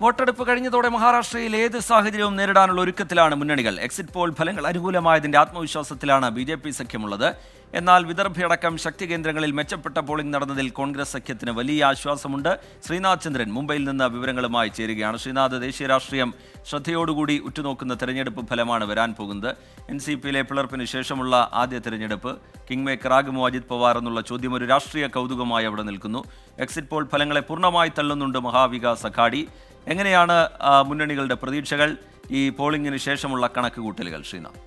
വോട്ടെടുപ്പ് കഴിഞ്ഞതോടെ മഹാരാഷ്ട്രയിൽ ഏത് സാഹചര്യവും നേരിടാനുള്ള ഒരുക്കത്തിലാണ് മുന്നണികൾ. എക്സിറ്റ് പോൾ ഫലങ്ങൾ അനുകൂലമായതിന്റെ ആത്മവിശ്വാസത്തിലാണ് BJP സഖ്യമുള്ളത്. എന്നാൽ വിദർഭയടക്കം ശക്തി കേന്ദ്രങ്ങളിൽ മെച്ചപ്പെട്ട പോളിംഗ് നടന്നതിൽ കോൺഗ്രസ് സഖ്യത്തിന് വലിയ ആശ്വാസമുണ്ട്. ശ്രീനാഥ് ചന്ദ്രൻ മുംബൈയിൽ നിന്ന് വിവരങ്ങളുമായി ചേരുകയാണ്. ശ്രീനാഥ്, ദേശീയ രാഷ്ട്രീയം ശ്രദ്ധയോടുകൂടി ഉറ്റുനോക്കുന്ന തെരഞ്ഞെടുപ്പ് ഫലമാണ് വരാൻ പോകുന്നത്. NCPയിലെ പിളർപ്പിന് ശേഷമുള്ള ആദ്യ തെരഞ്ഞെടുപ്പ്. കിങ് മേക്കർ ആകുമോ അജിത് പവാർ എന്നുള്ള ചോദ്യം ഒരു രാഷ്ട്രീയ കൗതുകമായി അവിടെ നിൽക്കുന്നു. എക്സിറ്റ് പോൾ ഫലങ്ങളെ പൂർണ്ണമായി തള്ളുന്നുണ്ട് മഹാവികാസ് അഘാടി. എങ്ങനെയാണ് മുന്നണികളുടെ പ്രതീക്ഷകൾ, ഈ പോളിംഗിന് ശേഷമുള്ള കണക്കുകൂട്ടലുകൾ? ശ്രീനാഥ്,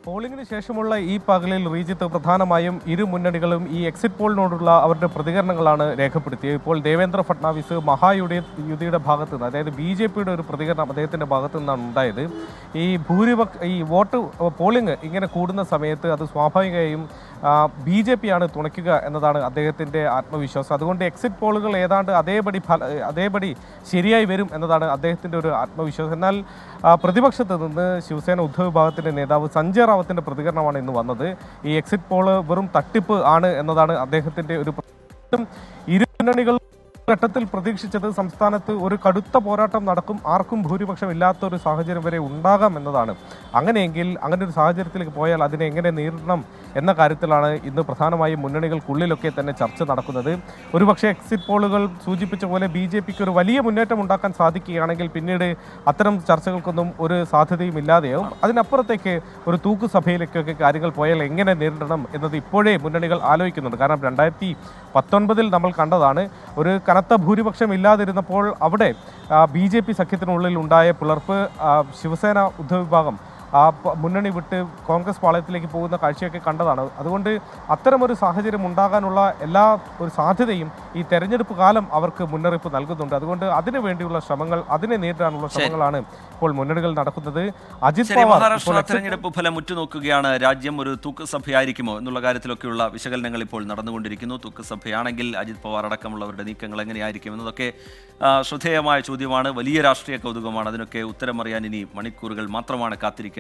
പോളിംഗിന് ശേഷമുള്ള ഈ പകലിൽ റീജിത്ത് പ്രധാനമായും ഇരു മുന്നണികളും ഈ എക്സിറ്റ് പോളിനോടുള്ള അവരുടെ പ്രതികരണങ്ങളാണ് രേഖപ്പെടുത്തിയത്. ഇപ്പോൾ ദേവേന്ദ്ര ഫട്നാവിസ് മഹായുതിയുടെ ഭാഗത്തു നിന്ന്, അതായത് BJPയുടെ ഒരു പ്രതികരണം അദ്ദേഹത്തിൻ്റെ ഭാഗത്തു നിന്നാണ് ഉണ്ടായത്. ഈ വോട്ട് പോളിംഗ് ഇങ്ങനെ കൂടുന്ന സമയത്ത് അത് സ്വാഭാവികമായും BJP ആണ് തുണയ്ക്കുക എന്നതാണ് അദ്ദേഹത്തിൻ്റെ ആത്മവിശ്വാസം. അതുകൊണ്ട് എക്സിറ്റ് പോളുകൾ ഏതാണ്ട് അതേപടി ശരിയായി വരും എന്നതാണ് അദ്ദേഹത്തിൻ്റെ ഒരു ആത്മവിശ്വാസം. എന്നാൽ പ്രതിപക്ഷത്ത് നിന്ന് ശിവസേന ഉദ്ധവ് വിഭാഗത്തിൻ്റെ നേതാവ് സഞ്ജയ് റാവത്തിൻ്റെ പ്രതികരണമാണ് ഇന്ന് വന്നത്. ഈ എക്സിറ്റ് പോള് വെറും തട്ടിപ്പ് ആണ് എന്നതാണ് അദ്ദേഹത്തിൻ്റെ ഒരു. ഇരു മുന്നണികൾ ഘട്ടത്തിൽ പ്രതീക്ഷിച്ചത് സംസ്ഥാനത്ത് ഒരു കടുത്ത പോരാട്ടം നടക്കും, ആർക്കും ഭൂരിപക്ഷം ഇല്ലാത്തൊരു സാഹചര്യം വരെ ഉണ്ടാകാം എന്നതാണ്. അങ്ങനെയെങ്കിൽ അങ്ങനെ ഒരു സാഹചര്യത്തിലേക്ക് പോയാൽ അതിനെ എങ്ങനെ നേരിടണം എന്ന കാര്യത്തിലാണ് ഇന്ന് പ്രധാനമായും മുന്നണികൾക്കുള്ളിലൊക്കെ തന്നെ ചർച്ച നടക്കുന്നത്. ഒരുപക്ഷെ എക്സിറ്റ് പോളുകൾ സൂചിപ്പിച്ച പോലെ BJPക്ക് ഒരു വലിയ മുന്നേറ്റം ഉണ്ടാക്കാൻ സാധിക്കുകയാണെങ്കിൽ പിന്നീട് അത്തരം ചർച്ചകൾക്കൊന്നും ഒരു സാധ്യതയും ഇല്ലാതെയാവും. അതിനപ്പുറത്തേക്ക് ഒരു തൂക്കുസഭയിലേക്കൊക്കെ കാര്യങ്ങൾ പോയാൽ എങ്ങനെ നേരിടണം എന്നത് ഇപ്പോഴേ മുന്നണികൾ ആലോചിക്കുന്നുണ്ട്. കാരണം 2019 നമ്മൾ കണ്ടതാണ്, ഒരു കനത്ത ഭൂരിപക്ഷം ഇല്ലാതിരുന്നപ്പോൾ അവിടെ BJP സഖ്യത്തിനുള്ളിൽ ഉണ്ടായ പിളർപ്പ്, ശിവസേന ഉദ്ധവ് വിഭാഗം മുന്നണി വിട്ട് കോൺഗ്രസ് പാളയത്തിലേക്ക് പോകുന്ന കാഴ്ചയൊക്കെ കണ്ടതാണ്. അതുകൊണ്ട് അത്തരമൊരു സാഹചര്യം ഉണ്ടാകാനുള്ള എല്ലാ ഒരു സാധ്യതയും ഈ തെരഞ്ഞെടുപ്പ് കാലം അവർക്ക് മുന്നറിയിപ്പ് നൽകുന്നുണ്ട്. അതുകൊണ്ട് അതിനു വേണ്ടിയുള്ള ശ്രമങ്ങൾ, അതിനെ നേരിടാനുള്ള ശ്രമങ്ങളാണ് ഇപ്പോൾ മുന്നണികൾ നടക്കുന്നത്. അജിത് പവാർ മഹാരാഷ്ട്ര തെരഞ്ഞെടുപ്പ് ഫലം ഉറ്റുനോക്കുകയാണ്. രാജ്യം ഒരു തൂക്കുസഭയായിരിക്കുമോ എന്നുള്ള കാര്യത്തിലൊക്കെയുള്ള വിശകലനങ്ങൾ ഇപ്പോൾ നടന്നുകൊണ്ടിരിക്കുന്നു. തൂക്കുസഭയാണെങ്കിൽ അജിത് പവാർ അടക്കമുള്ളവരുടെ നീക്കങ്ങൾ എങ്ങനെയായിരിക്കും എന്നതൊക്കെ ശ്രദ്ധേയമായ ചോദ്യമാണ്. വലിയ രാഷ്ട്രീയ കൗതുകമാണ്. അതിനൊക്കെ ഉത്തരമറിയാൻ ഇനി മണിക്കൂറുകൾ മാത്രമാണ് കാത്തിരിക്കുന്നത്.